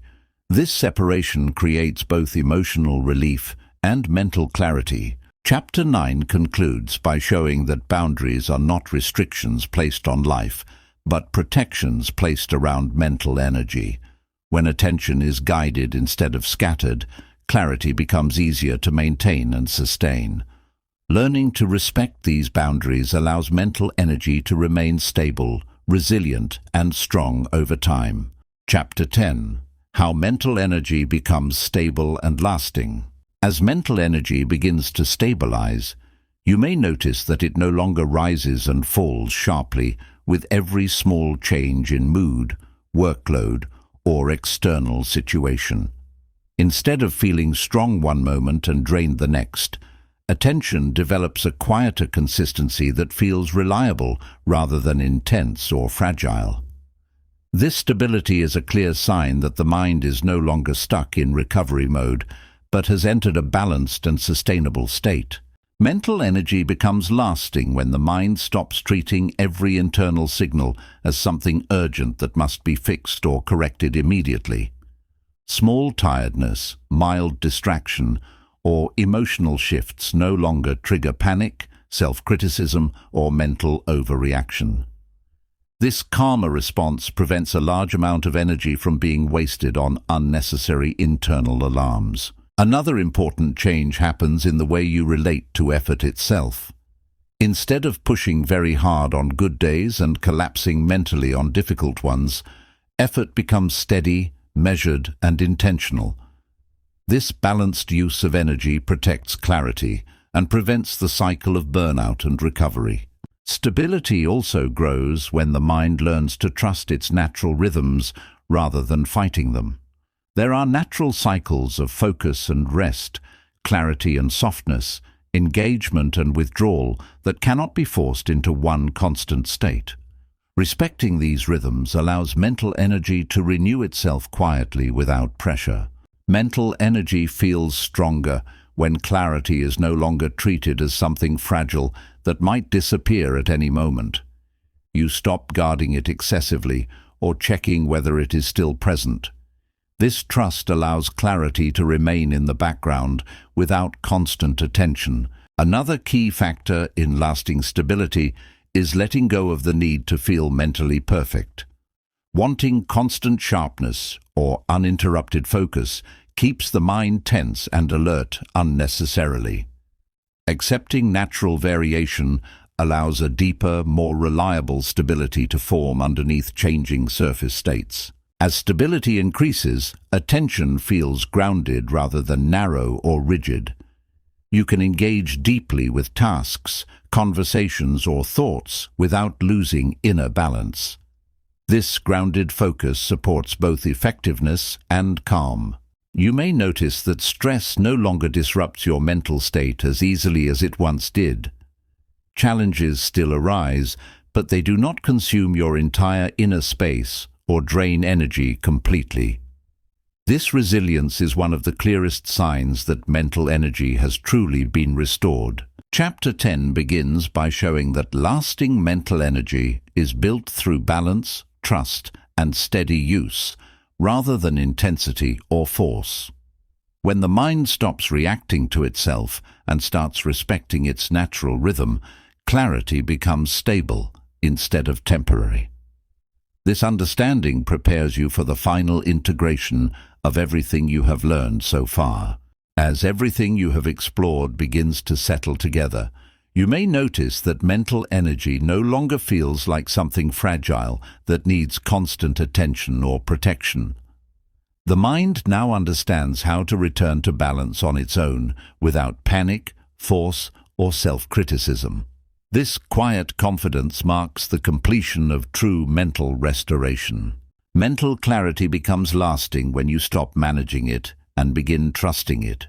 This separation creates both emotional relief and mental clarity. Chapter 9 concludes by showing that boundaries are not restrictions placed on life, but protections placed around mental energy. When attention is guided instead of scattered, clarity becomes easier to maintain and sustain. Learning to respect these boundaries allows mental energy to remain stable, resilient, and strong over time. Chapter 10. How mental energy becomes stable and lasting. As mental energy begins to stabilize, you may notice that it no longer rises and falls sharply with every small change in mood, workload, or external situation. Instead of feeling strong one moment and drained the next, attention develops a quieter consistency that feels reliable rather than intense or fragile. This stability is a clear sign that the mind is no longer stuck in recovery mode, but has entered a balanced and sustainable state. Mental energy becomes lasting when the mind stops treating every internal signal as something urgent that must be fixed or corrected immediately. Small tiredness, mild distraction, or emotional shifts no longer trigger panic, self-criticism, or mental overreaction. This calmer response prevents a large amount of energy from being wasted on unnecessary internal alarms. Another important change happens in the way you relate to effort itself. Instead of pushing very hard on good days and collapsing mentally on difficult ones, effort becomes steady, measured, and intentional. This balanced use of energy protects clarity and prevents the cycle of burnout and recovery. Stability also grows when the mind learns to trust its natural rhythms rather than fighting them. There are natural cycles of focus and rest, clarity and softness, engagement and withdrawal that cannot be forced into one constant state. Respecting these rhythms allows mental energy to renew itself quietly without pressure. Mental energy feels stronger when clarity is no longer treated as something fragile that might disappear at any moment. You stop guarding it excessively or checking whether it is still present. This trust allows clarity to remain in the background without constant attention. Another key factor in lasting stability is letting go of the need to feel mentally perfect. Wanting constant sharpness or uninterrupted focus keeps the mind tense and alert unnecessarily. Accepting natural variation allows a deeper, more reliable stability to form underneath changing surface states. As stability increases, attention feels grounded rather than narrow or rigid. You can engage deeply with tasks, conversations, or thoughts without losing inner balance. This grounded focus supports both effectiveness and calm. You may notice that stress no longer disrupts your mental state as easily as it once did. Challenges still arise, but they do not consume your entire inner space or drain energy completely. This resilience is one of the clearest signs that mental energy has truly been restored. Chapter 10 begins by showing that lasting mental energy is built through balance, trust, and steady use, rather than intensity or force. When the mind stops reacting to itself and starts respecting its natural rhythm, clarity becomes stable instead of temporary. This understanding prepares you for the final integration of everything you have learned so far. As everything you have explored begins to settle together, you may notice that mental energy no longer feels like something fragile that needs constant attention or protection. The mind now understands how to return to balance on its own without panic, force, or self-criticism. This quiet confidence marks the completion of true mental restoration. Mental clarity becomes lasting when you stop managing it and begin trusting it.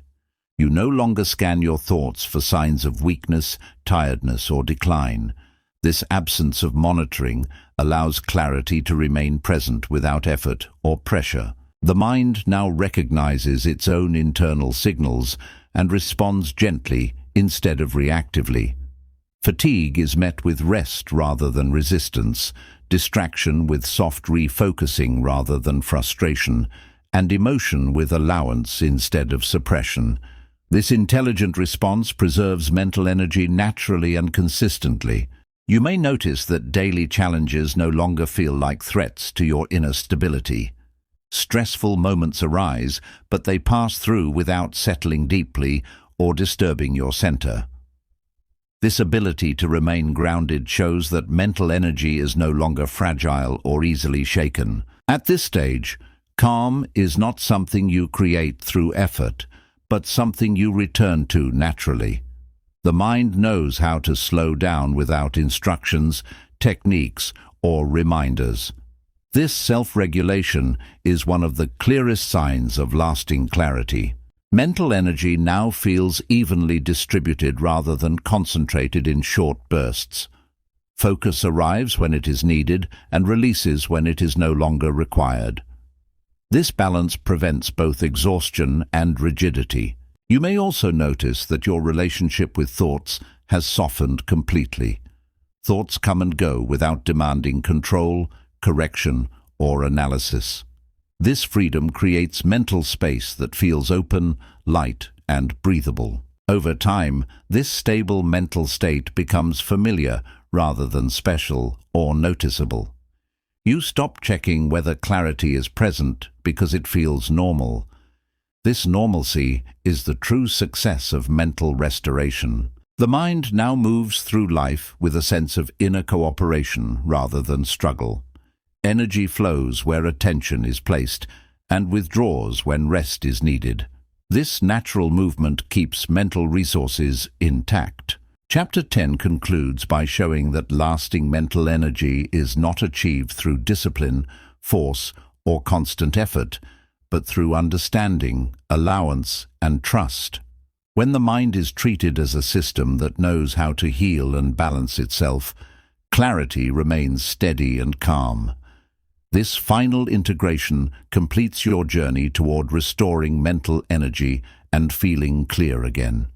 You no longer scan your thoughts for signs of weakness, tiredness, or decline. This absence of monitoring allows clarity to remain present without effort or pressure. The mind now recognizes its own internal signals and responds gently instead of reactively. Fatigue is met with rest rather than resistance, distraction with soft refocusing rather than frustration, and emotion with allowance instead of suppression. This intelligent response preserves mental energy naturally and consistently. You may notice that daily challenges no longer feel like threats to your inner stability. Stressful moments arise, but they pass through without settling deeply or disturbing your center. This ability to remain grounded shows that mental energy is no longer fragile or easily shaken. At this stage, calm is not something you create through effort, but something you return to naturally. The mind knows how to slow down without instructions, techniques, or reminders. This self-regulation is one of the clearest signs of lasting clarity. Mental energy now feels evenly distributed rather than concentrated in short bursts. Focus arrives when it is needed and releases when it is no longer required. This balance prevents both exhaustion and rigidity. You may also notice that your relationship with thoughts has softened completely. Thoughts come and go without demanding control, correction, or analysis. This freedom creates mental space that feels open, light, and breathable. Over time, this stable mental state becomes familiar rather than special or noticeable. You stop checking whether clarity is present because it feels normal. This normalcy is the true success of mental restoration. The mind now moves through life with a sense of inner cooperation rather than struggle. Energy flows where attention is placed and withdraws when rest is needed. This natural movement keeps mental resources intact. Chapter 10 concludes by showing that lasting mental energy is not achieved through discipline, force, or constant effort, but through understanding, allowance, and trust. When the mind is treated as a system that knows how to heal and balance itself, clarity remains steady and calm. This final integration completes your journey toward restoring mental energy and feeling clear again.